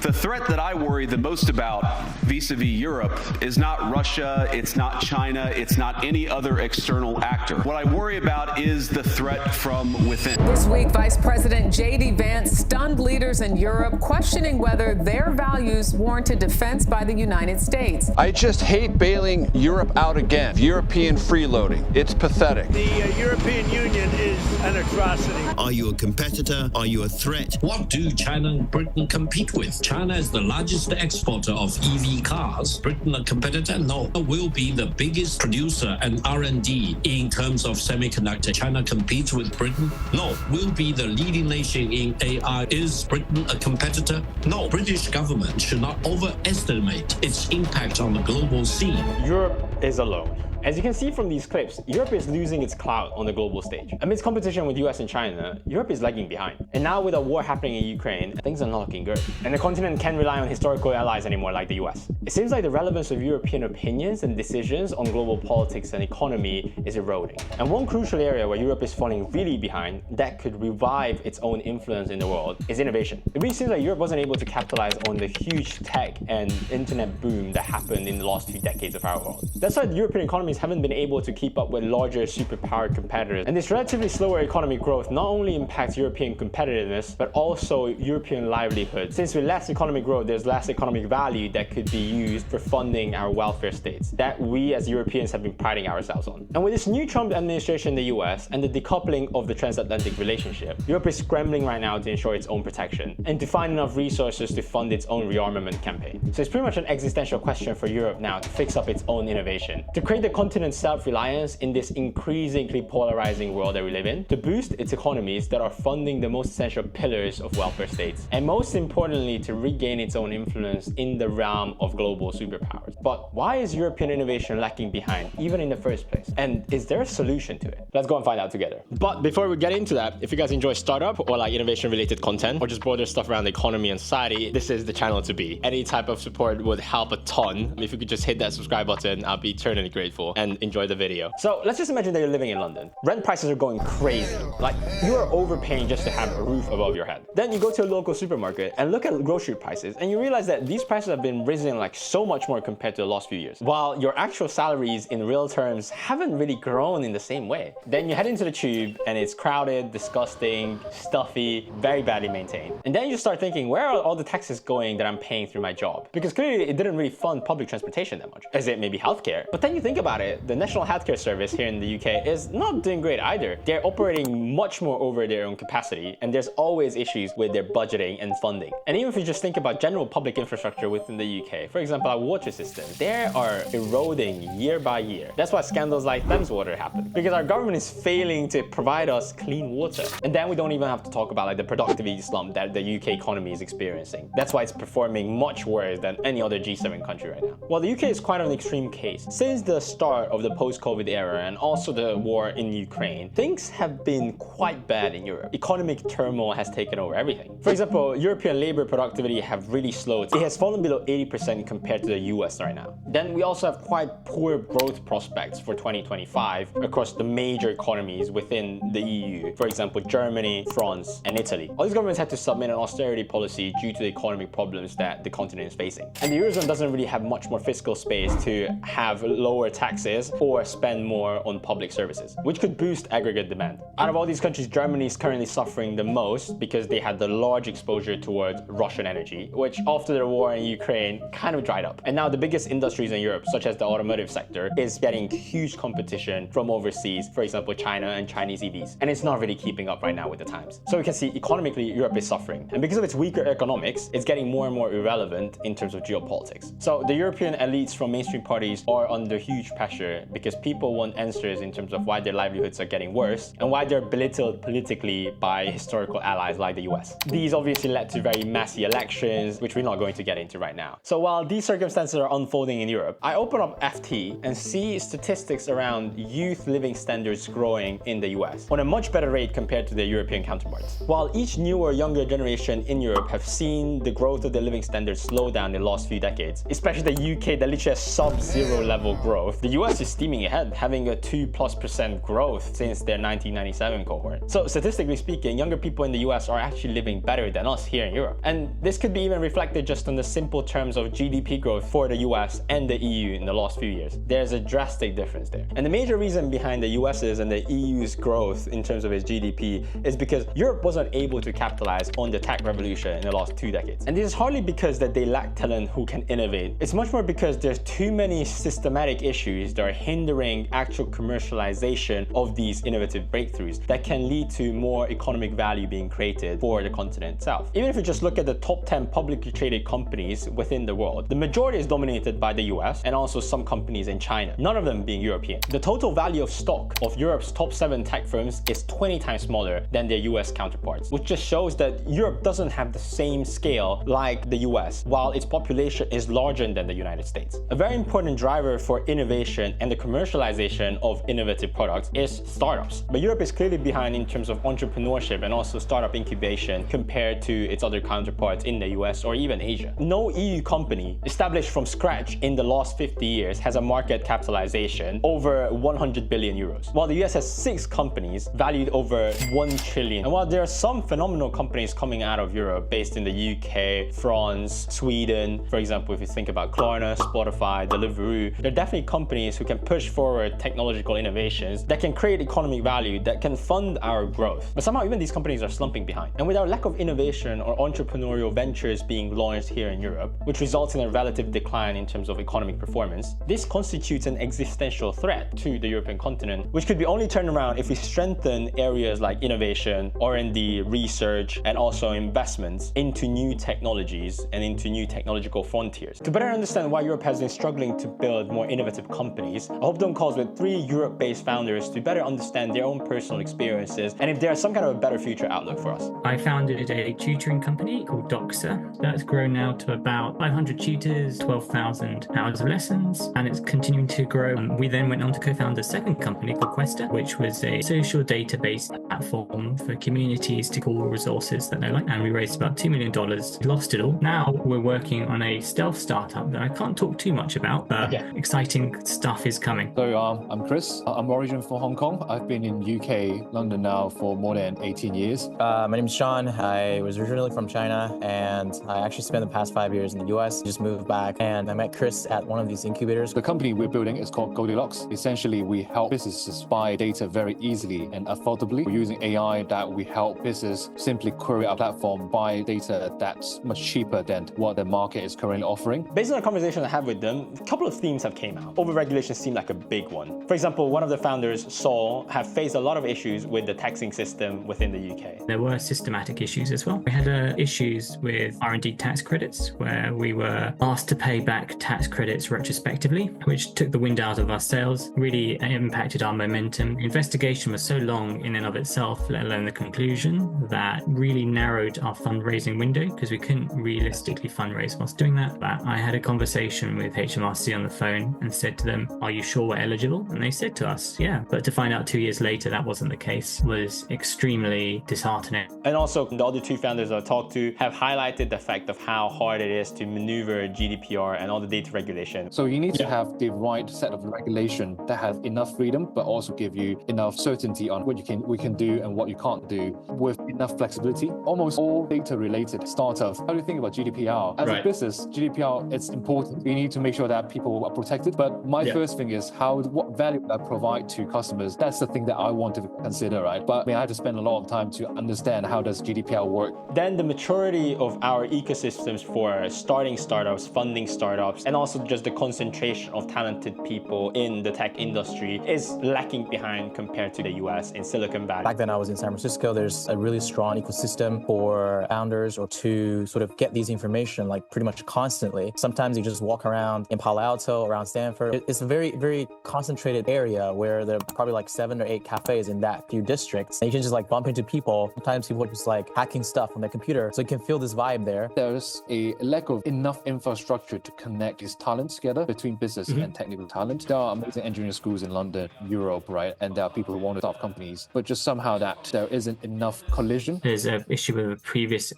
The threat that I worry the most about vis-a-vis Europe is not Russia, it's not China, it's not any other external actor. What I worry about is the threat from within. This week, Vice President J.D. Vance stunned leaders in Europe, questioning whether their values warranted defense by the United States. I just hate bailing Europe out again. European freeloading. It's pathetic. The European Union is an atrocity. Are you a competitor? Are you a threat? What do China and Britain compete with? China is the largest exporter of EV cars. Britain a competitor? No. Will be the biggest producer and R&D in terms of semiconductor. China competes with Britain? No. Will be the leading nation in AI. Is Britain a competitor? No. British government should not overestimate its impact on the global scene. Europe is alone. As you can see from these clips, Europe is losing its clout on the global stage. Amidst competition with US and China, Europe is lagging behind. And now with a war happening in Ukraine, things are not looking good. And the continent can't rely on historical allies anymore like the US. It seems like the relevance of European opinions and decisions on global politics and economy is eroding. And one crucial area where Europe is falling really behind that could revive its own influence in the world is innovation. It really seems like Europe wasn't able to capitalize on the huge tech and internet boom that happened in the last 2 decades of our world. That's why the European economy haven't been able to keep up with larger superpowered competitors. And this relatively slower economic growth not only impacts European competitiveness, but also European livelihood. Since with less economic growth, there's less economic value that could be used for funding our welfare states that we as Europeans have been priding ourselves on. And with this new Trump administration in the US and the decoupling of the transatlantic relationship, Europe is scrambling right now to ensure its own protection and to find enough resources to fund its own rearmament campaign. So it's pretty much an existential question for Europe now to fix up its own innovation, to create the continent's self-reliance in this increasingly polarizing world that we live in, to boost its economies that are funding the most essential pillars of welfare states, and most importantly, to regain its own influence in the realm of global superpowers. But why is European innovation lacking behind, even in the first place? And is there a solution to it? Let's go and find out together. But before we get into that, if you guys enjoy startup or like innovation-related content, or just broader stuff around the economy and society, this is the channel to be. Any type of support would help a ton. If you could just hit that subscribe button, I'll be eternally grateful. And enjoy the video. So let's just imagine that you're living in London. Rent prices are going crazy. Like, you are overpaying just to have a roof above your head. Then you go to a local supermarket and look at grocery prices, and you realize that these prices have been risen like so much more compared to the last few years, while your actual salaries in real terms haven't really grown in the same way. Then you head into the tube and it's crowded, disgusting, stuffy, very badly maintained. And then you start thinking, where are all the taxes going that I'm paying through my job? Because clearly it didn't really fund public transportation that much. Is it maybe healthcare? But then you think about it, the National Healthcare Service here in the UK is not doing great either. They're operating much more over their own capacity, and there's always issues with their budgeting and funding. And even if you just think about general public infrastructure within the UK, for example, our water system, they are eroding year by year. That's why scandals like Thames Water happen, because our government is failing to provide us clean water. And then we don't even have to talk about like the productivity slump that the UK economy is experiencing. That's why it's performing much worse than any other G7 country right now. Well, the UK is quite an extreme case. Since the start of the post-COVID era and also the war in Ukraine, things have been quite bad in Europe. Economic turmoil has taken over everything. For example, European labor productivity have really slowed. It has fallen below 80% compared to the US right now. Then we also have quite poor growth prospects for 2025 across the major economies within the EU. For example, Germany, France, and Italy. All these governments had to submit an austerity policy due to the economic problems that the continent is facing. And the Eurozone doesn't really have much more fiscal space to have lower taxes or spend more on public services, which could boost aggregate demand. Out of all these countries, Germany is currently suffering the most because they had the large exposure towards Russian energy, which after the war in Ukraine kind of dried up. And now the biggest industries in Europe, such as the automotive sector, is getting huge competition from overseas, for example, China and Chinese EVs. And it's not really keeping up right now with the times. So we can see economically, Europe is suffering. And because of its weaker economics, it's getting more and more irrelevant in terms of geopolitics. So the European elites from mainstream parties are under huge pressure because people want answers in terms of why their livelihoods are getting worse and why they're belittled politically by historical allies like the US. These obviously led to very messy elections, which we're not going to get into right now. So while these circumstances are unfolding in Europe, I open up FT and see statistics around youth living standards growing in the US on a much better rate compared to their European counterparts. While each newer, younger generation in Europe have seen the growth of their living standards slow down in the last few decades, especially the UK that literally has sub-zero level growth, the US is steaming ahead, having a 2+% growth since their 1997 cohort. So statistically speaking, younger people in the US are actually living better than us here in Europe. And this could be even reflected just on the simple terms of GDP growth for the US and the EU in the last few years. There's a drastic difference there. And the major reason behind the US's and the EU's growth in terms of its GDP is because Europe wasn't able to capitalize on the tech revolution in the last 2 decades. And this is hardly because that they lack talent who can innovate. It's much more because there's too many systematic issues that are hindering actual commercialization of these innovative breakthroughs that can lead to more economic value being created for the continent itself. Even if you just look at the top 10 publicly traded companies within the world, the majority is dominated by the US and also some companies in China, none of them being European. The total value of stock of Europe's top 7 tech firms is 20 times smaller than their US counterparts, which just shows that Europe doesn't have the same scale like the US, while its population is larger than the United States. A very important driver for innovation and the commercialization of innovative products is startups. But Europe is clearly behind in terms of entrepreneurship and also startup incubation compared to its other counterparts in the US or even Asia. No EU company established from scratch in the last 50 years has a market capitalization over 100 billion euros, while the US has 6 companies valued over 1 trillion. And while there are some phenomenal companies coming out of Europe based in the UK, France, Sweden, for example, if you think about Klarna, Spotify, Deliveroo, they're definitely companies who can push forward technological innovations that can create economic value, that can fund our growth. But somehow even these companies are slumping behind. And with our lack of innovation or entrepreneurial ventures being launched here in Europe, which results in a relative decline in terms of economic performance, this constitutes an existential threat to the European continent, which could be only turned around if we strengthen areas like innovation, R&D, research, and also investments into new technologies and into new technological frontiers. To better understand why Europe has been struggling to build more innovative companies, I hope on calls with 3 Europe-based founders to better understand their own personal experiences and if there is some kind of a better future outlook for us. I founded a tutoring company called Doxa. That's grown now to about 500 tutors, 12,000 hours of lessons, and it's continuing to grow. We then went on to co-found a second company called Questa, which was a social database platform for communities to pull resources that they like, and we raised about $2 million. We lost it all. Now we're working on a stealth startup that I can't talk too much about, but exciting stuff is coming. So I'm Chris. I'm originally from Hong Kong. I've been in UK, London now for more than 18 years. My name is Sean. I was originally from China, and I actually spent the past 5 years in the US. Just moved back, and I met Chris at one of these incubators. The company we're building is called Goldilocks. Essentially, we help businesses buy data very easily and affordably. We're using AI that we help business simply query our platform, buy data that's much cheaper than what the market is currently offering. Based on the conversation I had with them, a couple of themes have came out. Overregulation seemed like a big one. For example, one of the founders, Saul, have faced a lot of issues with the taxing system within the UK. There were systematic issues as well. We had issues with R&D tax credits, where we were asked to pay back tax credits retrospectively, which took the wind out of our sails, really impacted our momentum. The investigation was so long in and of itself, let alone the conclusion, that really narrowed our fundraising window because we couldn't realistically fundraise whilst doing that. But I had a conversation with HMRC on the phone and said to them, "Are you sure we're eligible?" And they said to us, "Yeah." But to find out 2 years later that wasn't the case was extremely disheartening. And also, the other 2 founders I talked to have highlighted the fact of how hard it is to maneuver GDPR and all the data regulation. So you need to have the right set of regulation that has enough freedom, but also give you enough certainty on what we can do and what you can't do with enough flexibility. Almost all data-related startups, how do you think about GDPR? As a business, GDPR, it's important. We need to make sure that people are protected. But my first thing is what value I provide to customers. That's the thing that I want to consider, right? But I had to spend a lot of time to understand how does GDPR work. Then the maturity of our ecosystems for starting startups, funding startups, and also just the concentration of talented people in the tech industry is lacking behind compared to the US in Silicon Valley. Back then I was in San Francisco. There's a really strong ecosystem for founders or to sort of get these information like pretty much constantly. Sometimes you just walk around in Palo Alto, around Stanford. It's a very, very concentrated area where there are probably like 7 or 8 cafes in that few districts. And you can just like bump into people. Sometimes people are just like hacking stuff on their computer. So you can feel this vibe there. There's a lack of enough infrastructure to connect these talents together between business and technical talent. There are amazing engineering schools in London, Europe, right? And there are people who want to start companies, but just somehow that there isn't enough collision. There's an issue with a previous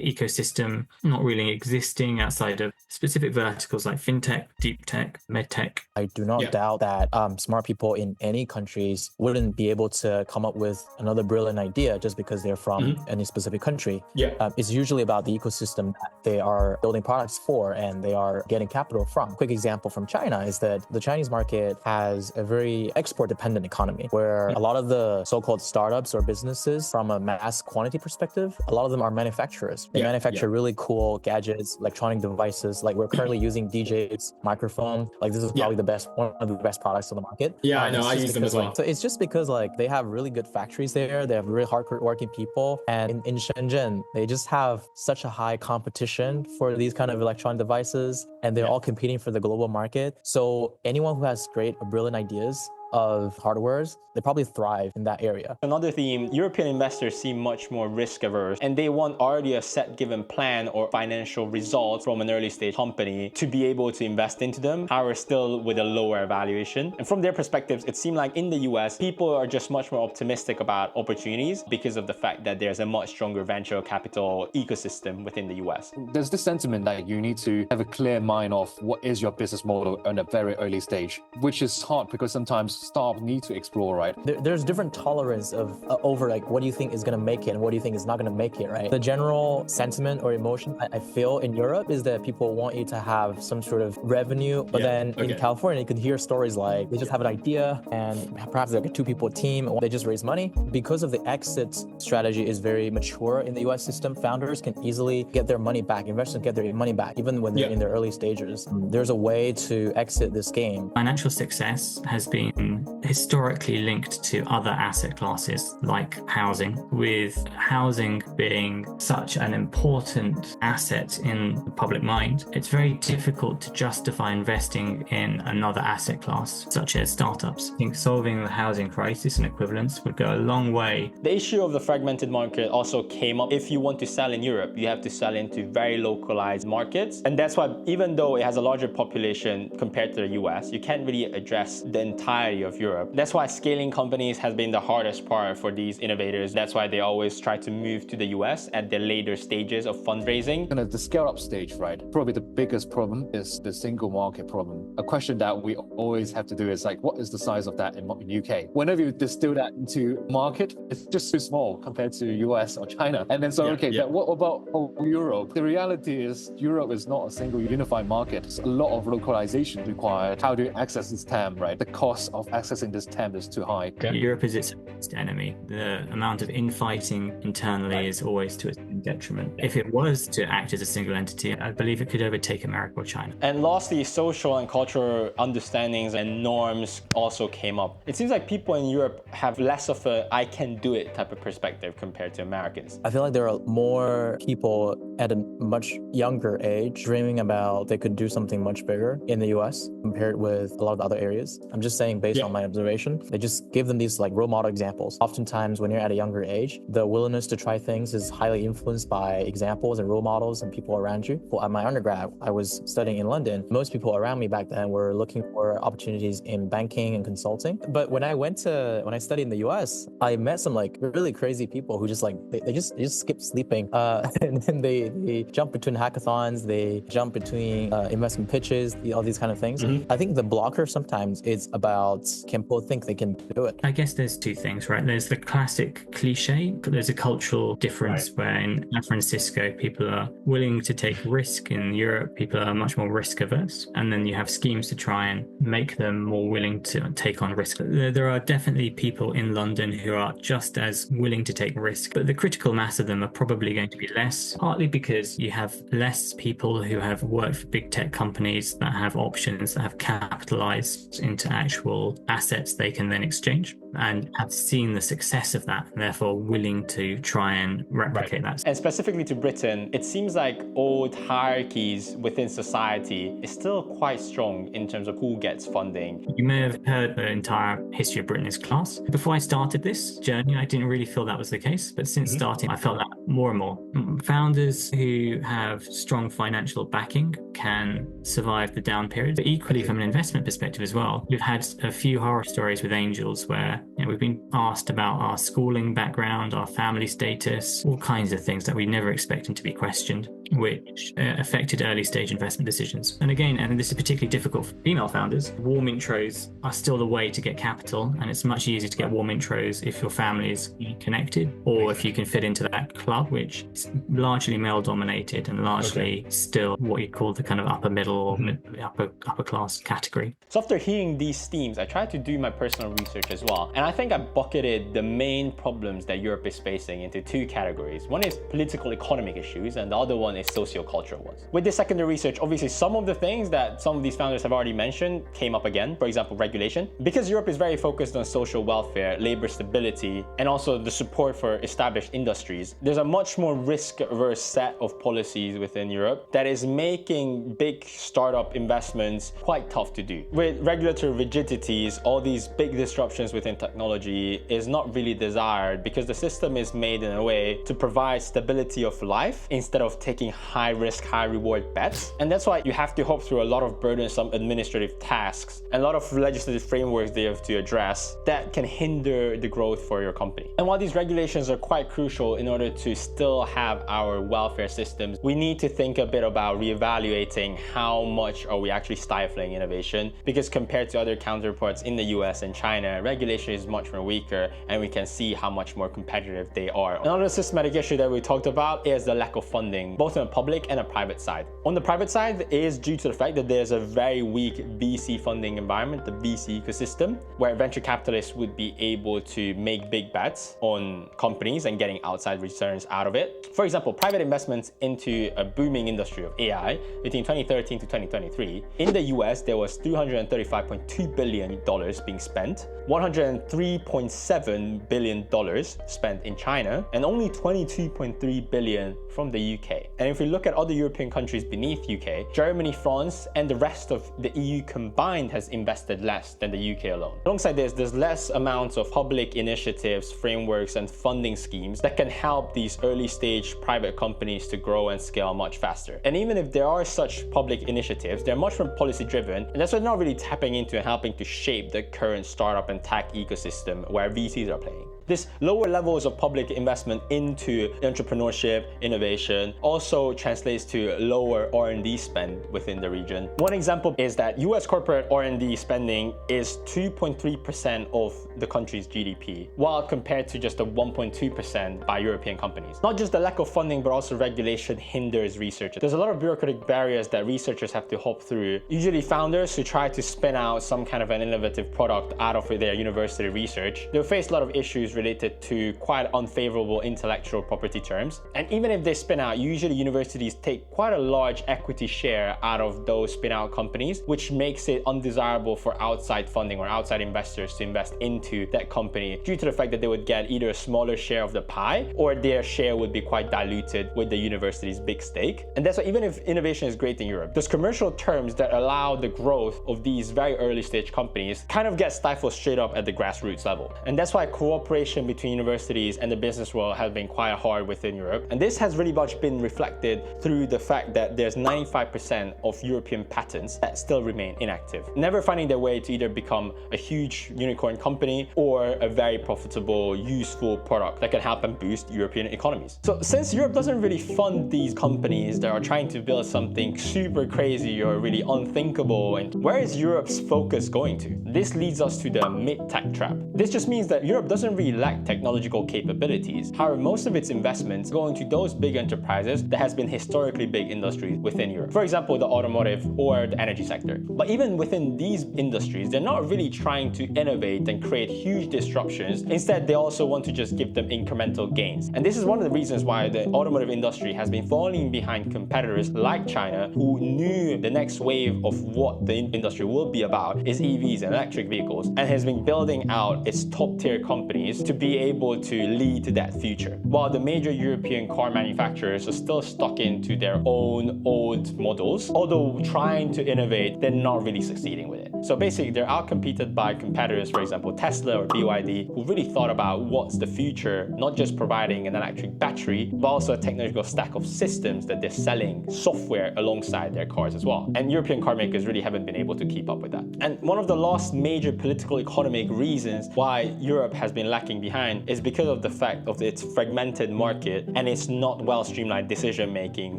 ecosystem not really existing outside of specific verticals like fintech, deep tech, medtech, I do not doubt that smart people in any countries wouldn't be able to come up with another brilliant idea just because they're from any specific country. It's usually about the ecosystem that they are building products for and they are getting capital from. Quick example from China is that the Chinese market has a very export-dependent economy where a lot of the so-called startups or businesses from a mass quantity perspective, a lot of them are manufacturers. They manufacture really cool gadgets, electronic devices. Like we're currently using DJ's microphone. Like this is probably one of the best products on the market. I know, I use them as well. So it's just because like they have really good factories there. They have really hard-working people. And in Shenzhen, they just have such a high competition for these kind of electronic devices. And they're all competing for the global market. So anyone who has great or brilliant ideas of hardwares, they probably thrive in that area. Another theme, European investors seem much more risk averse and they want already a set given plan or financial results from an early stage company to be able to invest into them, however still with a lower valuation. And from their perspectives, it seemed like in the US, people are just much more optimistic about opportunities because of the fact that there's a much stronger venture capital ecosystem within the US. There's this sentiment that you need to have a clear mind of what is your business model at a very early stage, which is hard because sometimes startups need to explore, right? There's different tolerance of over like what do you think is going to make it and what do you think is not going to make it, right? The general sentiment or emotion I feel in Europe is that people want you to have some sort of revenue, but then in California you could hear stories like they just have an idea and perhaps like a 2-people team, or they just raise money. Because of the exit strategy is very mature in the US system, founders can easily get their money back, investors get their money back even when they're in their early stages. There's a way to exit this game. Financial success has been historically linked to other asset classes like housing, with housing being such an important asset in the public mind. It's very difficult to justify investing in another asset class, such as startups. I think solving the housing crisis and equivalence would go a long way. The issue of the fragmented market also came up. If you want to sell in Europe, you have to sell into very localized markets. And that's why even though it has a larger population compared to the US, you can't really address the entirety of Europe. That's why scaling companies has been the hardest part for these innovators. That's why they always try to move to the US at the later stages of fundraising. And at the scale up stage, right? Probably the biggest problem is the single market problem. A question that we always have to do is like, what is the size of that in UK? Whenever you distill that into market, it's just too small compared to US or China. And then but what about Europe? The reality is Europe is not a single unified market. It's a lot of localization required. How do you access this TAM, right? The cost of accessing this TAM is too high. Europe is its worst enemy. The amount of infighting internally is always to its detriment. If it was to act as a single entity, I believe it could overtake America or China. And lastly, social and cultural understandings and norms also came up. It seems like people in Europe have less of a I can do it type of perspective compared to Americans. I feel like there are more people at a much younger age dreaming about they could do something much bigger in the US compared with a lot of the other areas. I'm just saying based on my observation, they just give them these like role model examples. Oftentimes when you're at a younger age, the willingness to try things is highly influenced by examples and role models and people around you. Well, at my undergrad, I was studying in London. Most people around me back then were looking for opportunities in banking and consulting. But when I studied in the US, I met some like really crazy people who just like, they just skip sleeping. And then they jump between hackathons, they jump between investment pitches, all these kind of things. I think the blocker sometimes is about can people think they can do it? I guess there's two things, right? There's the classic cliche, but there's a cultural difference where in San Francisco, people are willing to take risk. In Europe, people are much more risk averse. And then you have schemes to try and make them more willing to take on risk. There are definitely people in London who are just as willing to take risk, but the critical mass of them are probably going to be less, partly because you have less people who have worked for big tech companies that have options, that have capitalized into actual assets they can then exchange and have seen the success of that and therefore willing to try and replicate that. And specifically to Britain, it seems like old hierarchies within society is still quite strong in terms of who gets funding. You may have heard the entire history of Britain is class. Before I started this journey, I didn't really feel that was the case, but since starting, I felt that more and more. Founders who have strong financial backing can survive the down period. But equally, from an investment perspective as well, we've had a few horror stories with angels where we've been asked about our schooling background, our family status, all kinds of things that we never expected to be questioned, which affected early stage investment decisions. And again, and this is particularly difficult for female founders, warm intros are still the way to get capital, and it's much easier to get warm intros if your family is connected, or if you can fit into that club, which is largely male dominated and largely still what you call the kind of upper middle or upper class category. So after hearing these themes, I tried to do my personal research as well. And I think I bucketed the main problems that Europe is facing into two categories. One is political economic issues, and the other one is socio-cultural ones. With this secondary research, obviously some of the things that some of these founders have already mentioned came up again. For example, regulation. Because Europe is very focused on social welfare, labor stability, and also the support for established industries, there's a much more risk-averse set of policies within Europe that is making big startup investments quite tough to do. With regulatory rigidities, all these big disruptions within technology is not really desired because the system is made in a way to provide stability of life instead of taking high risk, high reward bets. And that's why you have to hop through a lot of burdensome administrative tasks and a lot of legislative frameworks they have to address that can hinder the growth for your company. And while these regulations are quite crucial in order to still have our welfare systems, we need to think a bit about reevaluating how much are we actually stifling innovation, because compared to other counterparts in the US and China, regulation is much more weaker, and we can see how much more competitive they are. Another systematic issue that we talked about is the lack of funding, both on a public and a private side. On the private side, it is due to the fact that there's a very weak VC funding environment, the VC ecosystem, where venture capitalists would be able to make big bets on companies and getting outside returns out of it. For example, private investments into a booming industry of AI between 2013 to 2023. In the US, there was $235.2 billion being spent, $103.7 billion spent in China, and only $22.3 billion from the UK. And if we look at other European countries beneath UK, Germany, France, and the rest of the EU combined has invested less than the UK alone. Alongside this, there's less amounts of public initiatives, frameworks, and funding schemes that can help these early stage private companies to grow and scale much faster. And even if there are such public initiatives, they're much more policy driven, and that's why they're not really tapping into and helping to shape the current startup and tech ecosystem where VCs are playing. This lower levels of public investment into entrepreneurship, innovation, also translates to lower R&D spend within the region. One example is that US corporate R&D spending is 2.3% of the country's GDP, while compared to just the 1.2% by European companies. Not just the lack of funding, but also regulation hinders research. There's a lot of bureaucratic barriers that researchers have to hop through. Usually founders who try to spin out some kind of an innovative product out of their university research, they'll face a lot of issues related to quite unfavorable intellectual property terms. And even if they spin out, usually universities take quite a large equity share out of those spin out companies, which makes it undesirable for outside funding or outside investors to invest into that company due to the fact that they would get either a smaller share of the pie or their share would be quite diluted with the university's big stake. And that's why even if innovation is great in Europe, those commercial terms that allow the growth of these very early stage companies kind of get stifled straight up at the grassroots level. And that's why cooperation between universities and the business world has been quite hard within Europe. And this has really much been reflected through the fact that there's 95% of European patents that still remain inactive, never finding their way to either become a huge unicorn company or a very profitable, useful product that can help and boost European economies. So since Europe doesn't really fund these companies that are trying to build something super crazy or really unthinkable, and where is Europe's focus going to? This leads us to the mid-tech trap. This just means that Europe doesn't really lack technological capabilities. However, most of its investments go into those big enterprises that has been historically big industries within Europe. For example, the automotive or the energy sector. But even within these industries, they're not really trying to innovate and create huge disruptions. Instead, they also want to just give them incremental gains. And this is one of the reasons why the automotive industry has been falling behind competitors like China, who knew the next wave of what the industry will be about is EVs and electric vehicles, and has been building out its top-tier companies to be able to lead to that future. While the major European car manufacturers are still stuck into their own old models, although trying to innovate, they're not really succeeding with it. So basically, they're outcompeted by competitors, for example, Tesla or BYD, who really thought about what's the future, not just providing an electric battery, but also a technological stack of systems that they're selling software alongside their cars as well. And European car makers really haven't been able to keep up with that. And one of the last major political economic reasons why Europe has been lacking behind is because of the fact of its fragmented market and its not well streamlined decision making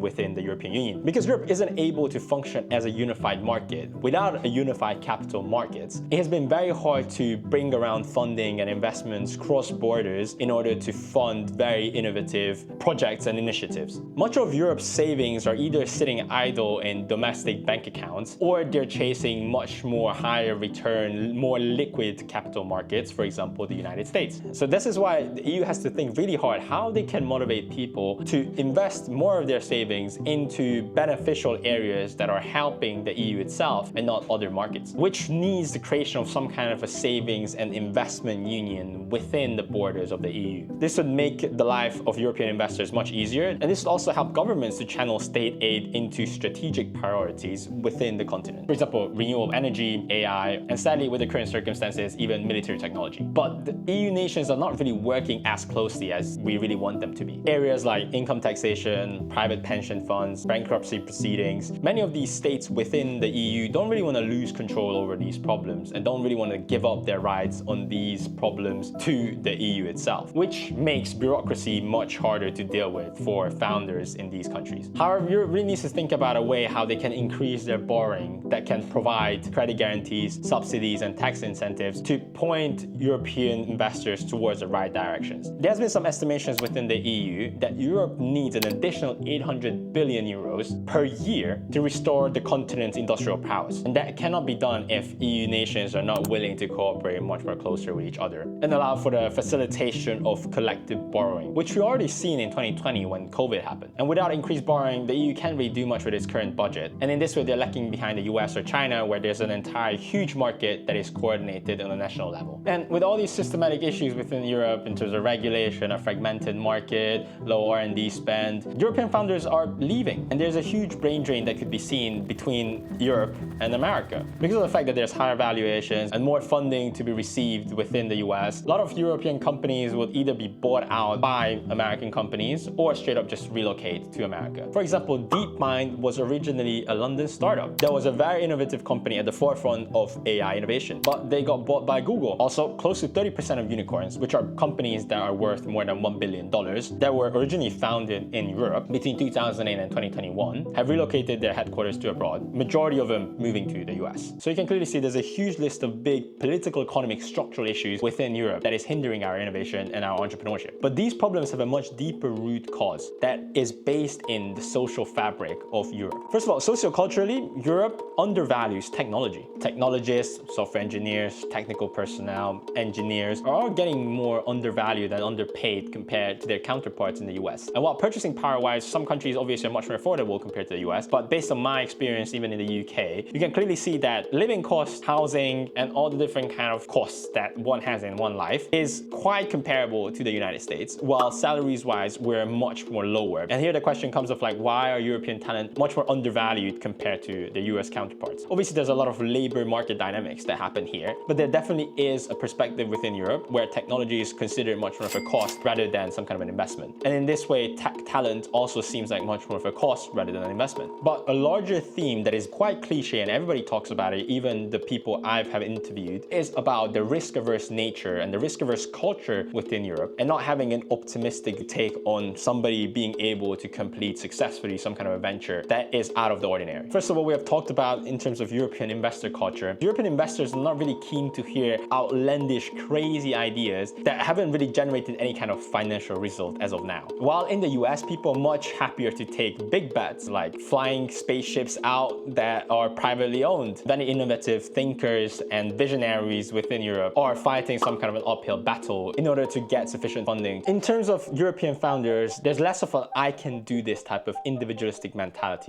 within the European Union. Because Europe isn't able to function as a unified market without a unified capital markets, it has been very hard to bring around funding and investments cross borders in order to fund very innovative projects and initiatives. Much of Europe's savings are either sitting idle in domestic bank accounts, or they're chasing much more higher return, more liquid capital markets, for example, the United States. So this is why the EU has to think really hard how they can motivate people to invest more of their savings into beneficial areas that are helping the EU itself and not other markets, which needs the creation of some kind of a savings and investment union within the borders of the EU. This would make the life of European investors much easier, and this would also help governments to channel state aid into strategic priorities within the continent. For example, renewable energy, AI, and sadly with the current circumstances, even military technology. But the EU nations are not really working as closely as we really want them to be. Areas like income taxation, private pension funds, bankruptcy proceedings, many of these states within the EU don't really want to lose control over these problems and don't really want to give up their rights on these problems to the EU itself, which makes bureaucracy much harder to deal with for founders in these countries. However, Europe really needs to think about a way how they can increase their borrowing that can provide credit guarantees, subsidies, and tax incentives to point European investors towards the right directions. There has been some estimations within the EU that Europe needs an additional 800 billion euros per year to restore the continent's industrial prowess. And that cannot be done if EU nations are not willing to cooperate much more closer with each other and allow for the facilitation of collective borrowing, which we already seen in 2020 when COVID happened. And without increased borrowing, the EU can't really do much with its current budget. And in this way, they're lacking behind the US or China, where there's an entire huge market that is coordinated on a national level. And with all these systematic issues within Europe in terms of regulation, a fragmented market, low R&D spend, European founders are leaving. And there's a huge brain drain that could be seen between Europe and America. Because of the fact that there's higher valuations and more funding to be received within the US, a lot of European companies would either be bought out by American companies or straight up just relocate to America. For example, DeepMind was originally a London startup that was a very innovative company at the forefront of AI innovation, but they got bought by Google. Also, close to 30% of unicorns, which are companies that are worth more than $1 billion, that were originally founded in Europe between 2008 and 2021, have relocated their headquarters to abroad, majority of them moving to the US. So you can clearly see there's a huge list of big political, economic, structural issues within Europe that is hindering our innovation and our entrepreneurship. But these problems have a much deeper root cause that is based in the social fabric of Europe. First of all, socioculturally, Europe undervalues technology. Technologists, software engineers, technical personnel, engineers are all getting more undervalued and underpaid compared to their counterparts in the US. And while purchasing power-wise, some countries obviously are much more affordable compared to the US, but based on my experience even in the UK, you can clearly see that living costs, housing, and all the different kind of costs that one has in one life is quite comparable to the United States, while salaries-wise, we're much more lower. And here the question comes of like, why are European talent much more undervalued compared to the US counterparts? Obviously, there's a lot of labor market dynamics that happen here, but there definitely is a perspective within Europe where technology is considered much more of a cost rather than some kind of an investment. And in this way, tech talent also seems like much more of a cost rather than an investment. But a larger theme that is quite cliche and everybody talks about it, even the people I have interviewed, is about the risk-averse nature and the risk-averse culture within Europe and not having an optimistic take on somebody being able to complete successfully some kind of a venture that is out of the ordinary. First of all, we have talked about in terms of European investor culture. European investors are not really keen to hear outlandish, crazy ideas that haven't really generated any kind of financial result as of now. While in the US, people are much happier to take big bets like flying spaceships out that are privately owned. Many innovative thinkers and visionaries within Europe are fighting some kind of an uphill battle in order to get sufficient funding. In terms of European founders, there's less of a I can do this type of individualistic mentality.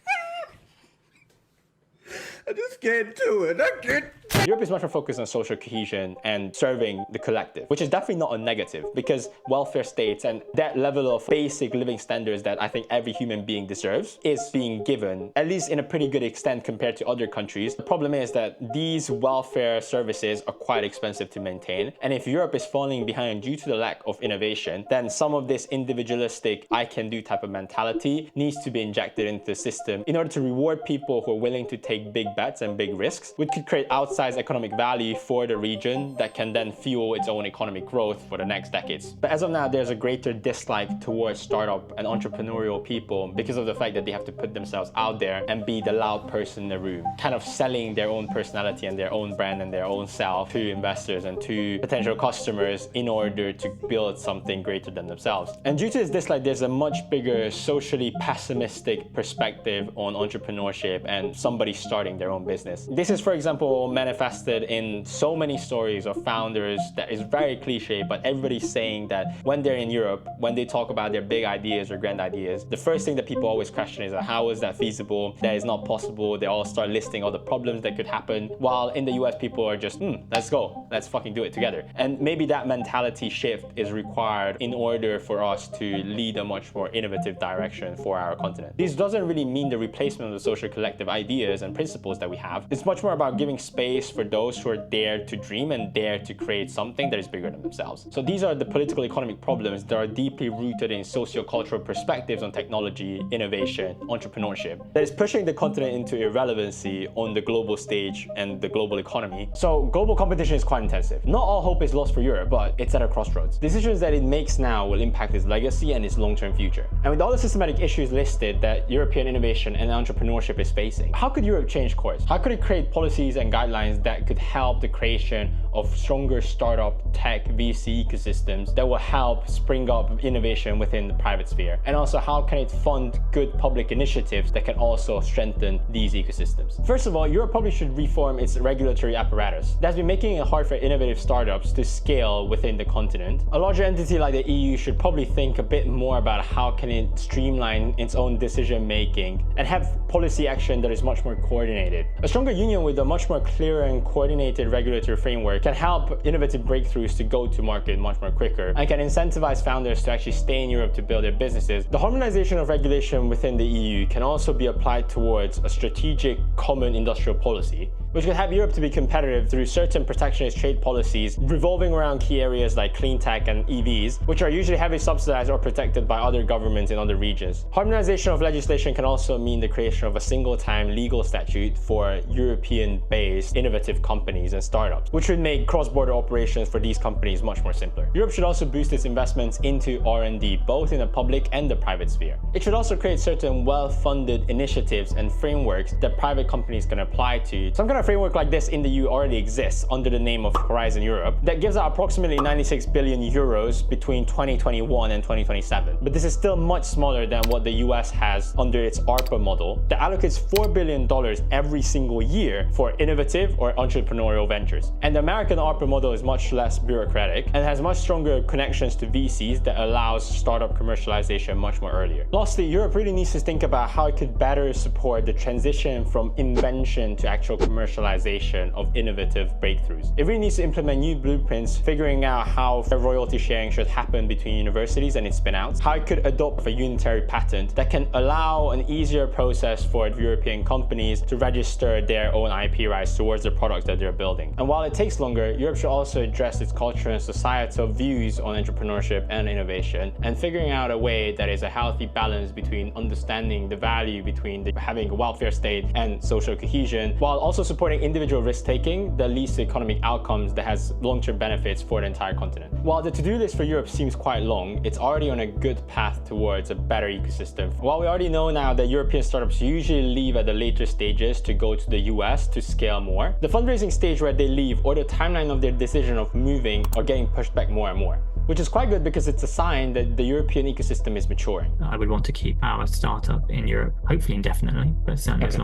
I just can't do it. I can't. Europe is much more focused on social cohesion and serving the collective, which is definitely not a negative, because welfare states and that level of basic living standards that I think every human being deserves is being given, at least in a pretty good extent compared to other countries. The problem is that these welfare services are quite expensive to maintain, and if Europe is falling behind due to the lack of innovation, then some of this individualistic I can do type of mentality needs to be injected into the system in order to reward people who are willing to take big bets and big risks, which could create outsized economic value for the region that can then fuel its own economic growth for the next decades. But as of now, there's a greater dislike towards startup and entrepreneurial people because of the fact that they have to put themselves out there and be the loud person in the room, kind of selling their own personality and their own brand and their own self to investors and to potential customers in order to build something greater than themselves. And due to this dislike, there's a much bigger socially pessimistic perspective on entrepreneurship and somebody starting their own business. This is, for example, manifested in so many stories of founders that is very cliche, but everybody's saying that when they're in Europe, when they talk about their big ideas or grand ideas, the first thing that people always question is how is that feasible? That is not possible. They all start listing all the problems that could happen, while in the US people are just, let's go, let's fucking do it together. And maybe that mentality shift is required in order for us to lead a much more innovative direction for our continent. This doesn't really mean the replacement of the social collective ideas and principles that we have. It's much more about giving space for those who are dare to dream and dare to create something that is bigger than themselves. So these are the political economic problems that are deeply rooted in socio-cultural perspectives on technology, innovation, entrepreneurship, that is pushing the continent into irrelevancy on the global stage and the global economy. So global competition is quite intensive. Not all hope is lost for Europe, but it's at a crossroads. Decisions that it makes now will impact its legacy and its long-term future. And with all the systematic issues listed that European innovation and entrepreneurship is facing, how could Europe change course? How could it create policies and guidelines that could help the creation of stronger startup tech VC ecosystems that will help spring up innovation within the private sphere? And also, how can it fund good public initiatives that can also strengthen these ecosystems? First of all, Europe probably should reform its regulatory apparatus. That's been making it hard for innovative startups to scale within the continent. A larger entity like the EU should probably think a bit more about how can it streamline its own decision making and have policy action that is much more coordinated. A stronger union with a much more clear and coordinated regulatory framework can help innovative breakthroughs to go to market much more quicker and can incentivize founders to actually stay in Europe to build their businesses. The harmonization of regulation within the EU can also be applied towards a strategic common industrial policy, which could help Europe to be competitive through certain protectionist trade policies revolving around key areas like clean tech and EVs, which are usually heavily subsidized or protected by other governments in other regions. Harmonization of legislation can also mean the creation of a single-time legal statute for European-based innovative companies and startups, which would make cross-border operations for these companies much more simpler. Europe should also boost its investments into R&D, both in the public and the private sphere. It should also create certain well-funded initiatives and frameworks that private companies can apply to. Some kind of framework like this in the EU already exists under the name of Horizon Europe that gives out approximately 96 billion euros between 2021 and 2027. But this is still much smaller than what the US has under its ARPA model that allocates $4 billion every single year for innovative or entrepreneurial ventures. And the American ARPA model is much less bureaucratic and has much stronger connections to VCs that allows startup commercialization much more earlier. Lastly, Europe really needs to think about how it could better support the transition from invention to actual commercialization of innovative breakthroughs. It really needs to implement new blueprints, figuring out how royalty sharing should happen between universities and its spin-outs, how it could adopt a unitary patent that can allow an easier process for European companies to register their own IP rights towards the products that they're building. And while it takes longer, Europe should also address its cultural and societal views on entrepreneurship and innovation, and figuring out a way that is a healthy balance between understanding the value between having a welfare state and social cohesion, while also supporting individual risk-taking that leads to economic outcomes that has long-term benefits for the entire continent. While the to-do list for Europe seems quite long, it's already on a good path towards a better ecosystem. While we already know now that European startups usually leave at the later stages to go to the US to scale more, the fundraising stage where they leave or the timeline of their decision of moving are getting pushed back more and more, which is quite good because it's a sign that the European ecosystem is maturing. I would want to keep our startup in Europe, hopefully indefinitely, but certainly as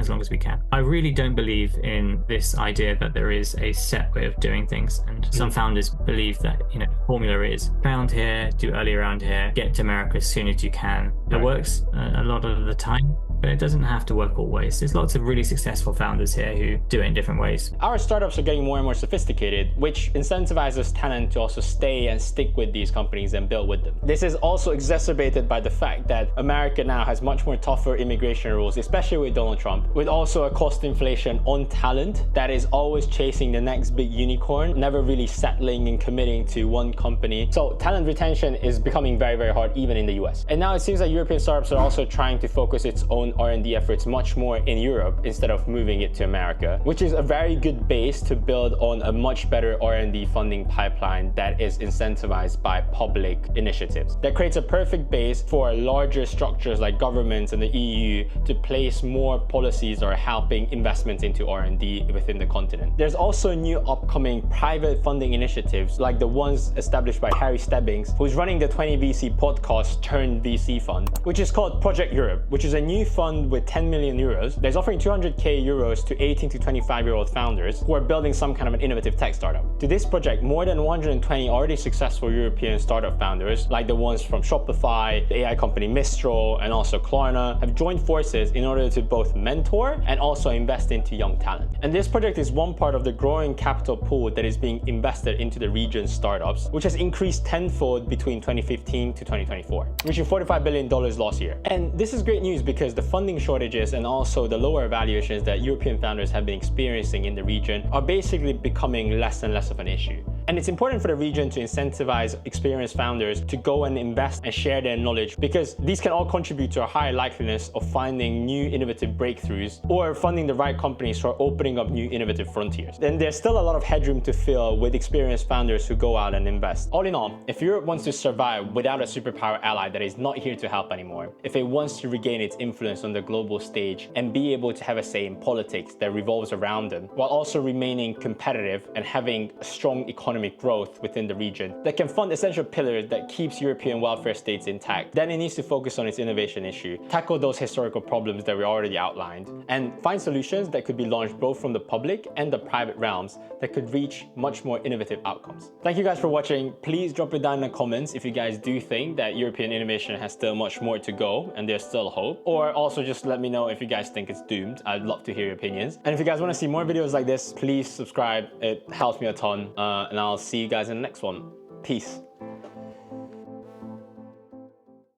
long as we can. I really don't believe in this idea that there is a set way of doing things, and some founders believe that, formula is found here, do early around here, get to America as soon as you can. It works a lot of the time, but it doesn't have to work always. There's lots of really successful founders here who do it in different ways. Our startups are getting more and more sophisticated, which incentivizes talent to also stay and stick with these companies and build with them. This is also exacerbated by the fact that America now has much more tougher immigration rules, especially with Donald Trump, with also a cost inflation on talent that is always chasing the next big unicorn, never really settling and committing to one company. So talent retention is becoming very, very hard even in the US. And now it seems like European startups are also trying to focus its own R&D efforts much more in Europe instead of moving it to America, which is a very good base to build on a much better R&D funding pipeline that is incentivized by public initiatives. That creates a perfect base for larger structures like governments and the EU to place more policies or helping investments into R&D within the continent. There's also new upcoming private funding initiatives like the ones established by Harry Stebbings, who's running the 20 VC podcast turned VC fund, which is called Project Europe, which is a new fund with 10 million euros that's offering 200k euros to 18 to 25-year-old founders who are building some kind of an innovative tech startup. To this project, more than 120 already successful European startup founders, like the ones from Shopify, the AI company Mistral, and also Klarna, have joined forces in order to both mentor and also invest into young talent. And this project is one part of the growing capital pool that is being invested into the region's startups, which has increased tenfold between 2015 to 2024, reaching $45 billion last year. And this is great news because the funding shortages and also the lower valuations that European founders have been experiencing in the region are basically becoming less and less of an issue. And it's important for the region to incentivize experienced founders to go and invest and share their knowledge, because these can all contribute to a higher likeliness of finding new innovative breakthroughs or funding the right companies for opening up new innovative frontiers. Then there's still a lot of headroom to fill with experienced founders who go out and invest. All in all, if Europe wants to survive without a superpower ally that is not here to help anymore, if it wants to regain its influence on the global stage and be able to have a say in politics that revolves around them, while also remaining competitive and having a strong economic growth within the region that can fund essential pillars that keeps European welfare states intact, then it needs to focus on its innovation issue, tackle those historical problems that we already outlined, and find solutions that could be launched both from the public and the private realms that could reach much more innovative outcomes. Thank you guys for watching. Please drop it down in the comments if you guys do think that European innovation has still much more to go and there's still hope, or also just let me know if you guys think it's doomed. I'd love to hear your opinions. And if you guys want to see more videos like this, please subscribe. It helps me a ton, and I'll see you guys in the next one. Peace.